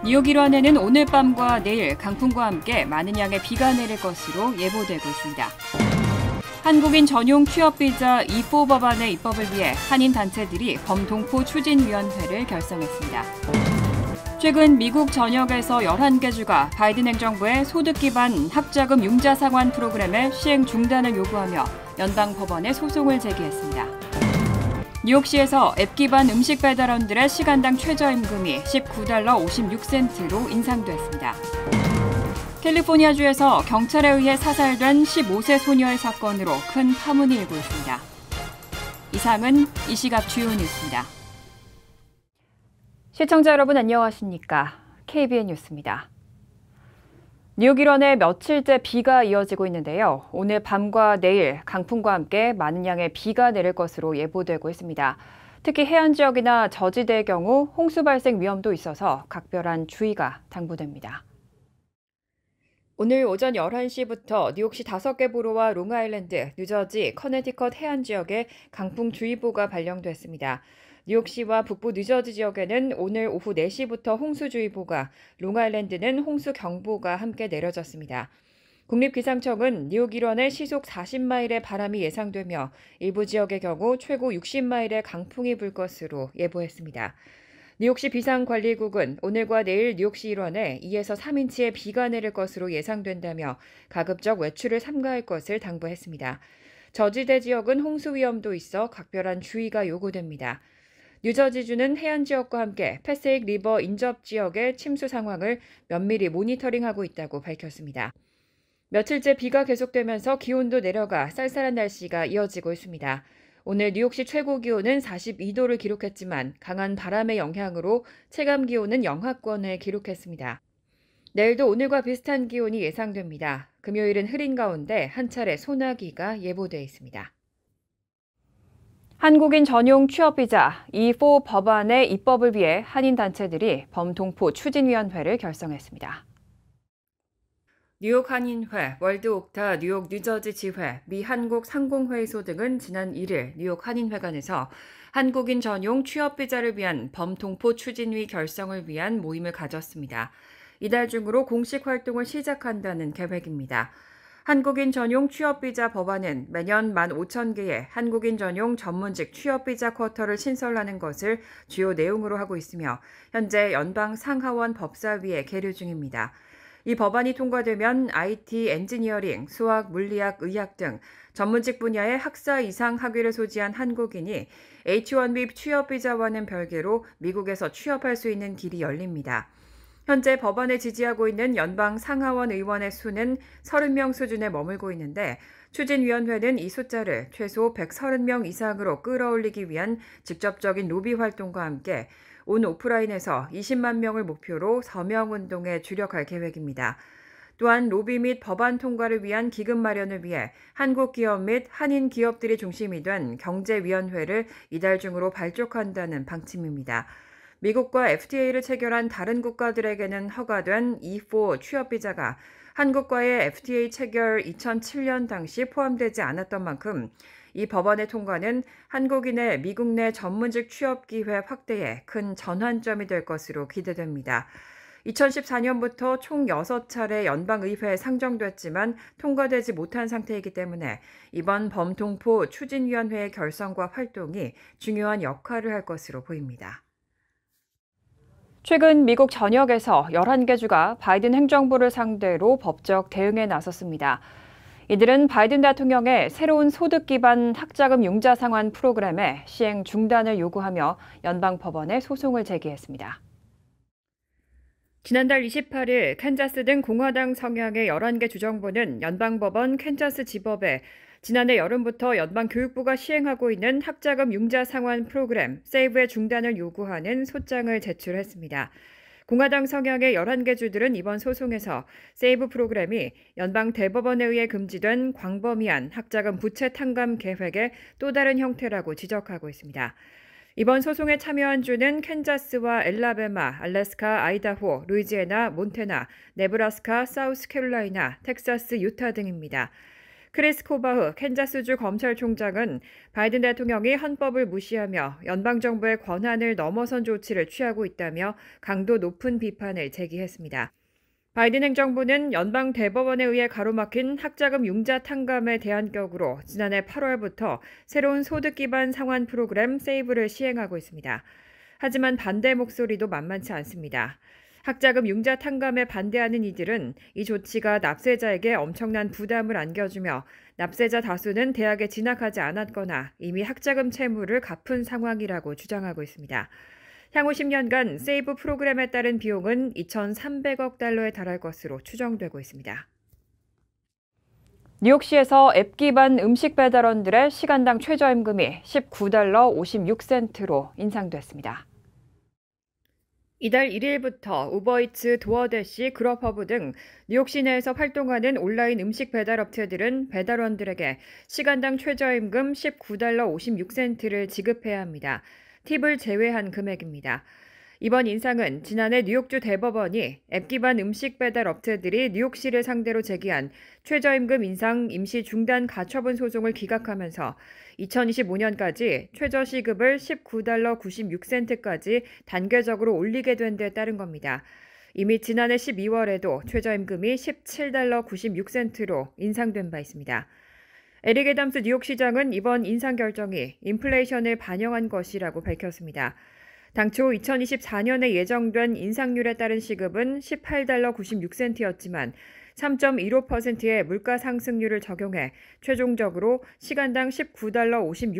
뉴욕 일원에는 오늘 밤과 내일 강풍과 함께 많은 양의 비가 내릴 것으로 예보되고 있습니다. 한국인 전용 취업비자 E4 법안의 입법을 위해 한인 단체들이 범동포 추진위원회를 결성했습니다. 최근 미국 전역에서 11개 주가 바이든 행정부의 소득 기반 학자금 융자 상환 프로그램의 시행 중단을 요구하며 연방 법원에 소송을 제기했습니다. 뉴욕시에서 앱 기반 음식 배달원들의 시간당 최저임금이 $19 56센트로 인상됐습니다. 캘리포니아주에서 경찰에 의해 사살된 15세 소녀의 사건으로 큰 파문이 일고 있습니다. 이상은 이 시각 주요 뉴스입니다. 시청자 여러분 안녕하십니까? KBN 뉴스입니다. 뉴욕 일원에 며칠째 비가 이어지고 있는데요. 오늘 밤과 내일 강풍과 함께 많은 양의 비가 내릴 것으로 예보되고 있습니다. 특히 해안 지역이나 저지대의 경우 홍수 발생 위험도 있어서 각별한 주의가 당부됩니다. 오늘 오전 11시부터 뉴욕시 5개 보로와 롱아일랜드, 뉴저지, 커네티컷 해안 지역에 강풍주의보가 발령됐습니다. 뉴욕시와 북부 뉴저지 지역에는 오늘 오후 4시부터 홍수주의보가, 롱아일랜드는 홍수경보가 함께 내려졌습니다. 국립기상청은 뉴욕 일원에 시속 40마일의 바람이 예상되며 일부 지역의 경우 최고 60마일의 강풍이 불 것으로 예보했습니다. 뉴욕시 비상관리국은 오늘과 내일 뉴욕시 일원에 2에서 3인치의 비가 내릴 것으로 예상된다며 가급적 외출을 삼가할 것을 당부했습니다. 저지대 지역은 홍수 위험도 있어 각별한 주의가 요구됩니다. 뉴저지주는 해안 지역과 함께 패세익 리버 인접 지역의 침수 상황을 면밀히 모니터링하고 있다고 밝혔습니다. 며칠째 비가 계속되면서 기온도 내려가 쌀쌀한 날씨가 이어지고 있습니다. 오늘 뉴욕시 최고 기온은 42도를 기록했지만 강한 바람의 영향으로 체감 기온은 영하권을 기록했습니다. 내일도 오늘과 비슷한 기온이 예상됩니다. 금요일은 흐린 가운데 한 차례 소나기가 예보돼 있습니다. 한국인 전용 취업비자 E4 법안의 입법을 위해 한인 단체들이 범동포 추진위원회를 결성했습니다. 뉴욕 한인회, 월드 옥타 뉴욕 뉴저지 지회, 미 한국 상공회의소 등은 지난 1일 뉴욕 한인회관에서 한국인 전용 취업비자를 위한 범동포 추진위 결성을 위한 모임을 가졌습니다. 이달 중으로 공식 활동을 시작한다는 계획입니다. 한국인 전용 취업비자 법안은 매년 15,000개의 한국인 전용 전문직 취업비자 쿼터를 신설하는 것을 주요 내용으로 하고 있으며 현재 연방 상하원 법사위에 계류 중입니다. 이 법안이 통과되면 IT, 엔지니어링, 수학, 물리학, 의학 등 전문직 분야의 학사 이상 학위를 소지한 한국인이 H-1B 취업비자와는 별개로 미국에서 취업할 수 있는 길이 열립니다. 현재 법안을 지지하고 있는 연방 상하원 의원의 수는 30명 수준에 머물고 있는데 추진위원회는 이 숫자를 최소 130명 이상으로 끌어올리기 위한 직접적인 로비 활동과 함께 온 오프라인에서 20만 명을 목표로 서명운동에 주력할 계획입니다. 또한 로비 및 법안 통과를 위한 기금 마련을 위해 한국 기업 및 한인 기업들이 중심이 된 경제위원회를 이달 중으로 발족한다는 방침입니다. 미국과 FTA를 체결한 다른 국가들에게는 허가된 E4 취업비자가 한국과의 FTA 체결 2007년 당시 포함되지 않았던 만큼 이 법안의 통과는 한국인의 미국 내 전문직 취업 기회 확대에 큰 전환점이 될 것으로 기대됩니다. 2014년부터 총 6차례 연방의회에 상정됐지만 통과되지 못한 상태이기 때문에 이번 범동포 추진위원회의 결성과 활동이 중요한 역할을 할 것으로 보입니다. 최근 미국 전역에서 11개 주가 바이든 행정부를 상대로 법적 대응에 나섰습니다. 이들은 바이든 대통령의 새로운 소득 기반 학자금 융자 상환 프로그램의 시행 중단을 요구하며 연방법원에 소송을 제기했습니다. 지난달 28일 캔자스 등 공화당 성향의 11개 주정부는 연방법원 캔자스 지법에 지난해 여름부터 연방교육부가 시행하고 있는 학자금 융자 상환 프로그램 세이브의 중단을 요구하는 소장을 제출했습니다. 공화당 성향의 11개 주들은 이번 소송에서 세이브 프로그램이 연방 대법원에 의해 금지된 광범위한 학자금 부채 탕감 계획의 또 다른 형태라고 지적하고 있습니다. 이번 소송에 참여한 주는 캔자스와 엘라베마, 알래스카, 아이다호, 루이지애나, 몬태나, 네브라스카, 사우스캐롤라이나, 텍사스, 유타 등입니다. 크리스 코바흐 캔자스주 검찰총장은 바이든 대통령이 헌법을 무시하며 연방정부의 권한을 넘어선 조치를 취하고 있다며 강도 높은 비판을 제기했습니다. 바이든 행정부는 연방 대법원에 의해 가로막힌 학자금 융자 탕감에 대한 격으로 지난해 8월부터 새로운 소득 기반 상환 프로그램 세이브를 시행하고 있습니다. 하지만 반대 목소리도 만만치 않습니다. 학자금 융자 탕감에 반대하는 이들은 이 조치가 납세자에게 엄청난 부담을 안겨주며 납세자 다수는 대학에 진학하지 않았거나 이미 학자금 채무를 갚은 상황이라고 주장하고 있습니다. 향후 10년간 세이브 프로그램에 따른 비용은 2,300억 달러에 달할 것으로 추정되고 있습니다. 뉴욕시에서 앱 기반 음식 배달원들의 시간당 최저임금이 $19 56센트로 인상됐습니다. 이달 1일부터 우버이츠, 도어대시, 그룹허브 등 뉴욕시 내에서 활동하는 온라인 음식 배달 업체들은 배달원들에게 시간당 최저임금 $19 56센트를 지급해야 합니다. 팁을 제외한 금액입니다. 이번 인상은 지난해 뉴욕주 대법원이 앱 기반 음식 배달 업체들이 뉴욕시를 상대로 제기한 최저임금 인상 임시 중단 가처분 소송을 기각하면서 2025년까지 최저시급을 $19 96센트까지 단계적으로 올리게 된 데 따른 겁니다. 이미 지난해 12월에도 최저임금이 $17 96센트로 인상된 바 있습니다. 에릭 애담스 뉴욕시장은 이번 인상 결정이 인플레이션을 반영한 것이라고 밝혔습니다. 당초 2024년에 예정된 인상률에 따른 시급은 $18 96센트였지만 3.15%의 물가 상승률을 적용해 최종적으로 시간당 $19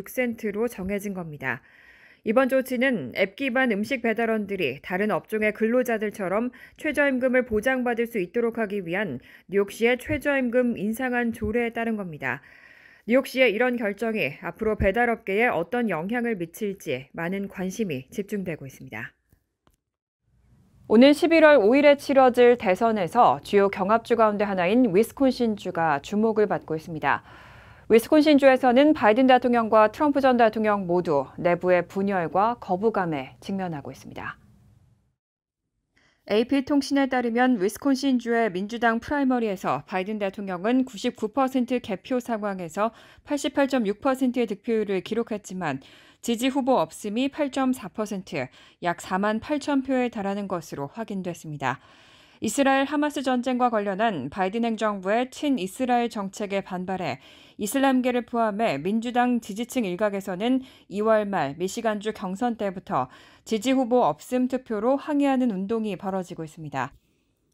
56센트로 정해진 겁니다. 이번 조치는 앱 기반 음식 배달원들이 다른 업종의 근로자들처럼 최저임금을 보장받을 수 있도록 하기 위한 뉴욕시의 최저임금 인상안 조례에 따른 겁니다. 뉴욕시의 이런 결정이 앞으로 배달업계에 어떤 영향을 미칠지 많은 관심이 집중되고 있습니다. 오는 11월 5일에 치러질 대선에서 주요 경합주 가운데 하나인 위스콘신주가 주목을 받고 있습니다. 위스콘신주에서는 바이든 대통령과 트럼프 전 대통령 모두 내부의 분열과 거부감에 직면하고 있습니다. AP통신에 따르면 위스콘신주의 민주당 프라이머리에서 바이든 대통령은 99% 개표 상황에서 88.6%의 득표율을 기록했지만 지지 후보 없음이 8.4%, 약 4만 8천 표에 달하는 것으로 확인됐습니다. 이스라엘 하마스 전쟁과 관련한 바이든 행정부의 친이스라엘 정책에 반발해 이슬람계를 포함해 민주당 지지층 일각에서는 2월 말 미시간주 경선 때부터 지지 후보 없음 투표로 항의하는 운동이 벌어지고 있습니다.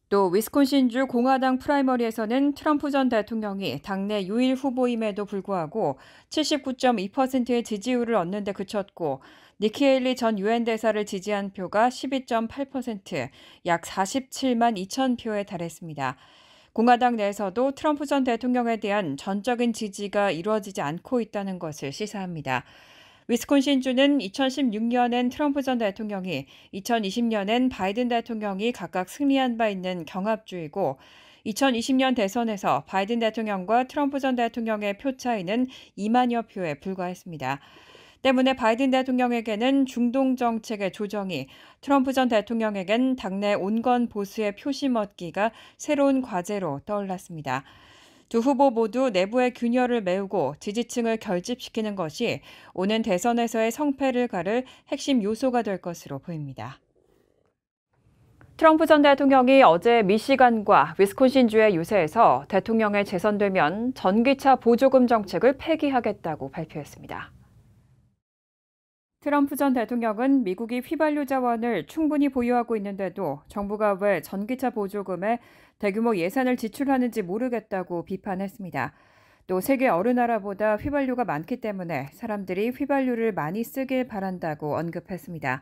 또 위스콘신주 공화당 프라이머리에서는 트럼프 전 대통령이 당내 유일 후보임에도 불구하고 79.2%의 지지율을 얻는 데 그쳤고 니키 헤일리 전 유엔 대사를 지지한 표가 12.8%, 약 47만 2천 표에 달했습니다. 공화당 내에서도 트럼프 전 대통령에 대한 전적인 지지가 이루어지지 않고 있다는 것을 시사합니다. 위스콘신주는 2016년엔 트럼프 전 대통령이, 2020년엔 바이든 대통령이 각각 승리한 바 있는 경합주이고 2020년 대선에서 바이든 대통령과 트럼프 전 대통령의 표 차이는 2만여 표에 불과했습니다. 때문에 바이든 대통령에게는 중동 정책의 조정이, 트럼프 전 대통령에겐 당내 온건 보수의 표심 얻기가 새로운 과제로 떠올랐습니다. 두 후보 모두 내부의 균열을 메우고 지지층을 결집시키는 것이 오는 대선에서의 성패를 가를 핵심 요소가 될 것으로 보입니다. 트럼프 전 대통령이 어제 미시간과 위스콘신주의 유세에서 대통령에 재선되면 전기차 보조금 정책을 폐기하겠다고 발표했습니다. 트럼프 전 대통령은 미국이 휘발유 자원을 충분히 보유하고 있는데도 정부가 왜 전기차 보조금에 대규모 예산을 지출하는지 모르겠다고 비판했습니다. 또 세계 어느 나라보다 휘발유가 많기 때문에 사람들이 휘발유를 많이 쓰길 바란다고 언급했습니다.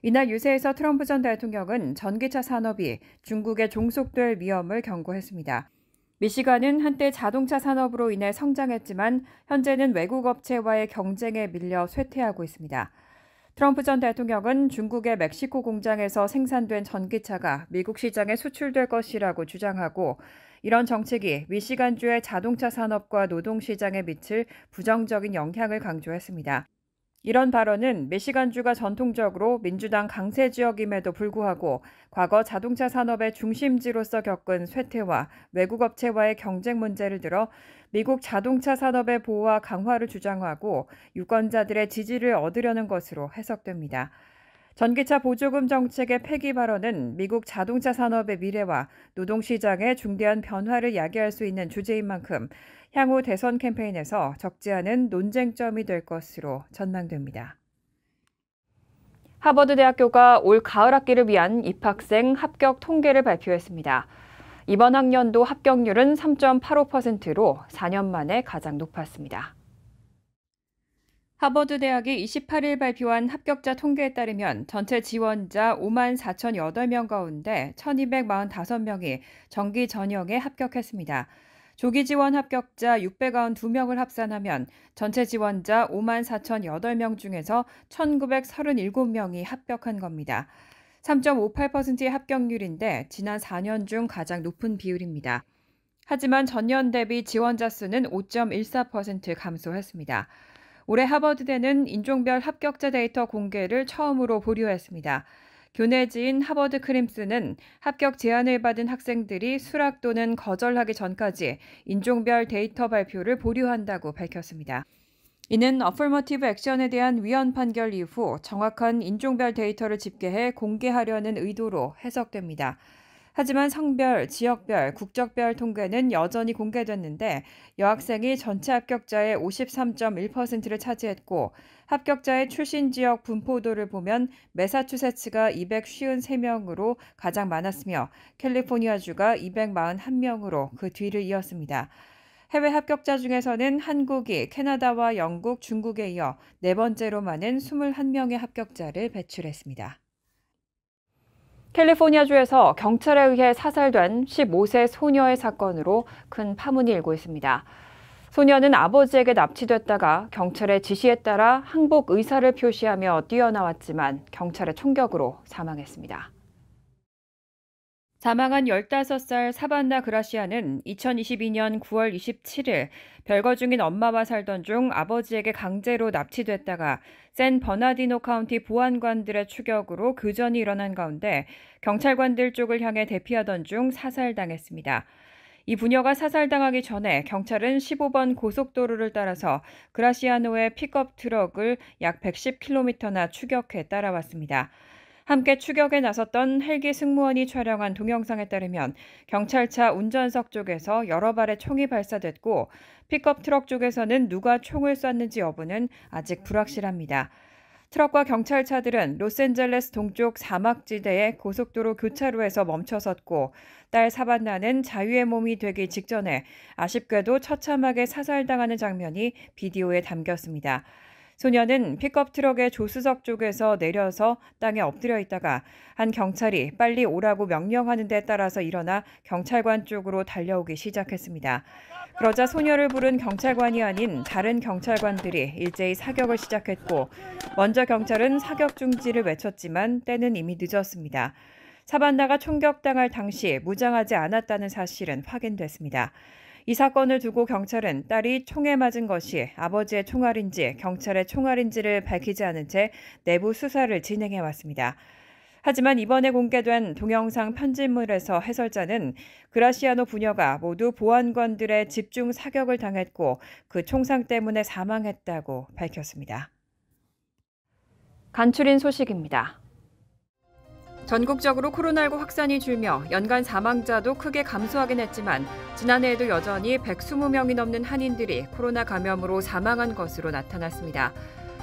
이날 유세에서 트럼프 전 대통령은 전기차 산업이 중국에 종속될 위험을 경고했습니다. 미시간은 한때 자동차 산업으로 인해 성장했지만 현재는 외국 업체와의 경쟁에 밀려 쇠퇴하고 있습니다. 트럼프 전 대통령은 중국의 멕시코 공장에서 생산된 전기차가 미국 시장에 수출될 것이라고 주장하고 이런 정책이 미시간주의 자동차 산업과 노동 시장에 미칠 부정적인 영향을 강조했습니다. 이런 발언은 미시간주가 전통적으로 민주당 강세 지역임에도 불구하고 과거 자동차 산업의 중심지로서 겪은 쇠퇴와 외국 업체와의 경쟁 문제를 들어 미국 자동차 산업의 보호와 강화를 주장하고 유권자들의 지지를 얻으려는 것으로 해석됩니다. 전기차 보조금 정책의 폐기 발언은 미국 자동차 산업의 미래와 노동시장의 중대한 변화를 야기할 수 있는 주제인 만큼 향후 대선 캠페인에서 적지 않은 논쟁점이 될 것으로 전망됩니다. 하버드대학교가 올 가을 학기를 위한 입학생 합격 통계를 발표했습니다. 이번 학년도 합격률은 3.85%로 4년 만에 가장 높았습니다. 하버드 대학이 28일 발표한 합격자 통계에 따르면 전체 지원자 54,008명 가운데 1,245명이 정기 전형에 합격했습니다. 조기 지원 합격자 692명을 합산하면 전체 지원자 54,008명 중에서 1,937명이 합격한 겁니다. 3.58%의 합격률인데 지난 4년 중 가장 높은 비율입니다. 하지만 전년 대비 지원자 수는 5.14% 감소했습니다. 올해 하버드대는 인종별 합격자 데이터 공개를 처음으로 보류했습니다. 교내지인 하버드 크림슨은 합격 제안을 받은 학생들이 수락 또는 거절하기 전까지 인종별 데이터 발표를 보류한다고 밝혔습니다. 이는 어퍼머티브 액션에 대한 위헌 판결 이후 정확한 인종별 데이터를 집계해 공개하려는 의도로 해석됩니다. 하지만 성별, 지역별, 국적별 통계는 여전히 공개됐는데 여학생이 전체 합격자의 53.1%를 차지했고 합격자의 출신 지역 분포도를 보면 매사추세츠가 253명으로 가장 많았으며 캘리포니아주가 241명으로 그 뒤를 이었습니다. 해외 합격자 중에서는 한국이 캐나다와 영국, 중국에 이어 네 번째로 많은 21명의 합격자를 배출했습니다. 캘리포니아주에서 경찰에 의해 사살된 15세 소녀의 사건으로 큰 파문이 일고 있습니다. 소녀는 아버지에게 납치됐다가 경찰의 지시에 따라 항복 의사를 표시하며 뛰어나왔지만 경찰의 총격으로 사망했습니다. 사망한 15살 사반나 그라시아는 2022년 9월 27일 별거 중인 엄마와 살던 중 아버지에게 강제로 납치됐다가 샌 버나디노 카운티 보안관들의 추격으로 교전이 일어난 가운데 경찰관들 쪽을 향해 대피하던 중 사살당했습니다. 이 부녀가 사살당하기 전에 경찰은 15번 고속도로를 따라서 그라시아노의 픽업 트럭을 약 110km나 추격해 따라왔습니다. 함께 추격에 나섰던 헬기 승무원이 촬영한 동영상에 따르면 경찰차 운전석 쪽에서 여러 발의 총이 발사됐고 픽업 트럭 쪽에서는 누가 총을 쐈는지 여부는 아직 불확실합니다. 트럭과 경찰차들은 로스앤젤레스 동쪽 사막지대의 고속도로 교차로에서 멈춰섰고 딸 사반나는 자유의 몸이 되기 직전에 아쉽게도 처참하게 사살당하는 장면이 비디오에 담겼습니다. 소녀는 픽업 트럭의 조수석 쪽에서 내려서 땅에 엎드려 있다가 한 경찰이 빨리 오라고 명령하는 데 따라서 일어나 경찰관 쪽으로 달려오기 시작했습니다. 그러자 소녀를 부른 경찰관이 아닌 다른 경찰관들이 일제히 사격을 시작했고 먼저 경찰은 사격 중지를 외쳤지만 때는 이미 늦었습니다. 사반나가 총격당할 당시 무장하지 않았다는 사실은 확인됐습니다. 이 사건을 두고 경찰은 딸이 총에 맞은 것이 아버지의 총알인지 경찰의 총알인지를 밝히지 않은 채 내부 수사를 진행해 왔습니다. 하지만 이번에 공개된 동영상 편집물에서 해설자는 그라시아노 부녀가 모두 보안관들의 집중 사격을 당했고 그 총상 때문에 사망했다고 밝혔습니다. 간추린 소식입니다. 전국적으로 코로나19 확산이 줄며 연간 사망자도 크게 감소하긴 했지만 지난해에도 여전히 120명이 넘는 한인들이 코로나 감염으로 사망한 것으로 나타났습니다.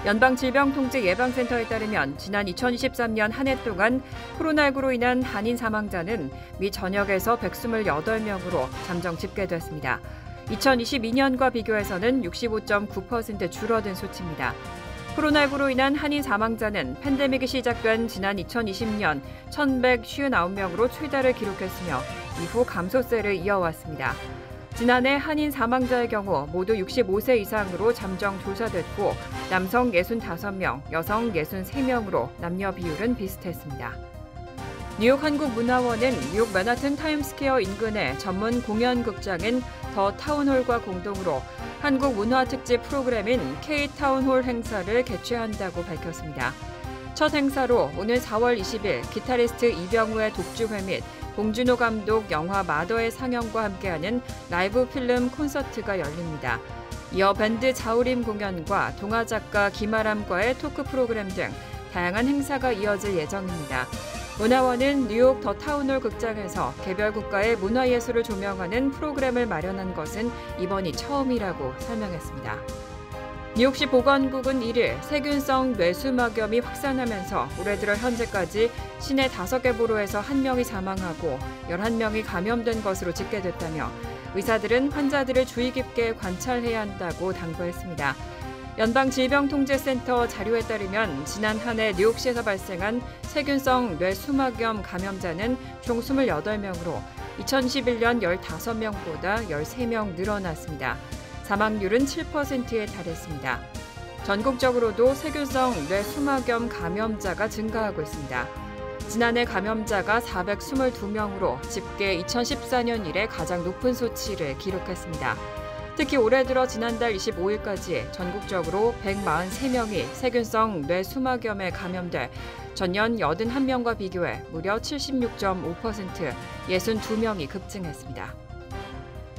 연방질병통제예방센터에 따르면 지난 2023년 한 해 동안 코로나19로 인한 한인 사망자는 미 전역에서 128명으로 잠정 집계됐습니다. 2022년과 비교해서는 65.9% 줄어든 수치입니다. 코로나19로 인한 한인 사망자는 팬데믹이 시작된 지난 2020년 1,159명으로 최다를 기록했으며 이후 감소세를 이어왔습니다. 지난해 한인 사망자의 경우 모두 65세 이상으로 잠정 조사됐고 남성 65명, 여성 63명으로 남녀 비율은 비슷했습니다. 뉴욕 한국문화원은 뉴욕 맨하튼 타임스퀘어 인근의 전문 공연극장인 더 타운홀과 공동으로 한국 문화 특집 프로그램인 K-타운홀 행사를 개최한다고 밝혔습니다. 첫 행사로 오늘 4월 20일 기타리스트 이병우의 독주회 및 봉준호 감독 영화 마더의 상영과 함께하는 라이브 필름 콘서트가 열립니다. 이어 밴드 자우림 공연과 동화작가 김아람과의 토크 프로그램 등 다양한 행사가 이어질 예정입니다. 문화원은 뉴욕 더 타운홀 극장에서 개별 국가의 문화예술을 조명하는 프로그램을 마련한 것은 이번이 처음이라고 설명했습니다. 뉴욕시 보건국은 1일 세균성 뇌수막염이 확산하면서 올해 들어 현재까지 시내 5개 보로에서 1명이 사망하고 11명이 감염된 것으로 집계됐다며 의사들은 환자들을 주의 깊게 관찰해야 한다고 당부했습니다. 연방질병통제센터 자료에 따르면 지난 한 해 뉴욕시에서 발생한 세균성 뇌수막염 감염자는 총 28명으로 2011년 15명보다 13명 늘어났습니다. 사망률은 7%에 달했습니다. 전국적으로도 세균성 뇌수막염 감염자가 증가하고 있습니다. 지난해 감염자가 422명으로 집계 2014년 이래 가장 높은 수치를 기록했습니다. 특히 올해 들어 지난달 25일까지 전국적으로 143명이 세균성 뇌수막염에 감염돼 전년 81명과 비교해 무려 76.5%, 62명이 급증했습니다.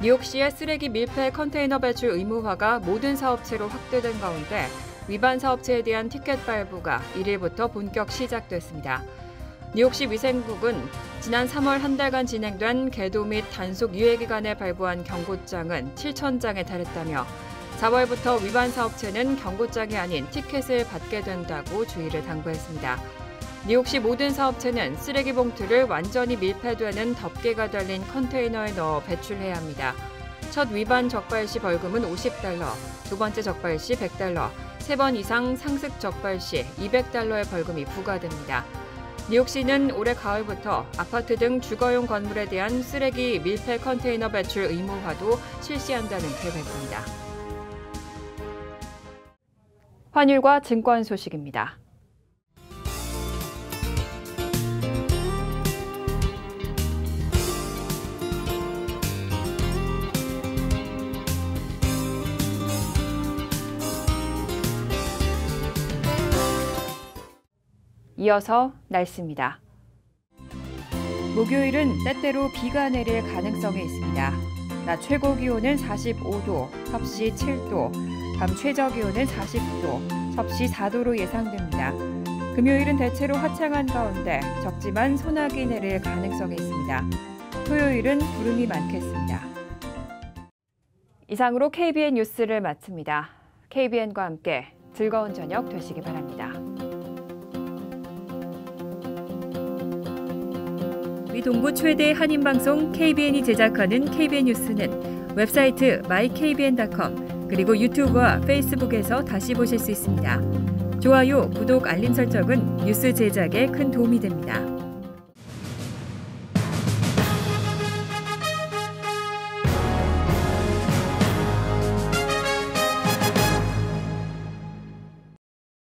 뉴욕시의 쓰레기 밀폐 컨테이너 배출 의무화가 모든 사업체로 확대된 가운데 위반 사업체에 대한 티켓 발부가 1일부터 본격 시작됐습니다. 뉴욕시 위생국은 지난 3월 한 달간 진행된 계도 및 단속 유예 기간에 발부한 경고장은 7,000장에 달했다며 4월부터 위반 사업체는 경고장이 아닌 티켓을 받게 된다고 주의를 당부했습니다. 뉴욕시 모든 사업체는 쓰레기 봉투를 완전히 밀폐되는 덮개가 달린 컨테이너에 넣어 배출해야 합니다. 첫 위반 적발 시 벌금은 $50, 두 번째 적발 시 $100, 3번 이상 상습 적발 시 $200의 벌금이 부과됩니다. 뉴욕시는 올해 가을부터 아파트 등 주거용 건물에 대한 쓰레기 밀폐 컨테이너 배출 의무화도 실시한다는 계획입니다. 환율과 증권 소식입니다. 이어서 날씨입니다. 목요일은 때때로 비가 내릴 가능성이 있습니다. 낮 최고 기온은 45도, 섭씨 7도, 밤 최저 기온은 40도, 섭씨 4도로 예상됩니다. 금요일은 대체로 화창한 가운데 적지만 소나기 내릴 가능성이 있습니다. 토요일은 구름이 많겠습니다. 이상으로 KBN 뉴스를 마칩니다. KBN과 함께 즐거운 저녁 되시기 바랍니다. 우리 동부 최대 한인방송 KBN이 제작하는 KBN 뉴스는 웹사이트 mykbn.com 그리고 유튜브와 페이스북에서 다시 보실 수 있습니다. 좋아요, 구독, 알림 설정은 뉴스 제작에 큰 도움이 됩니다.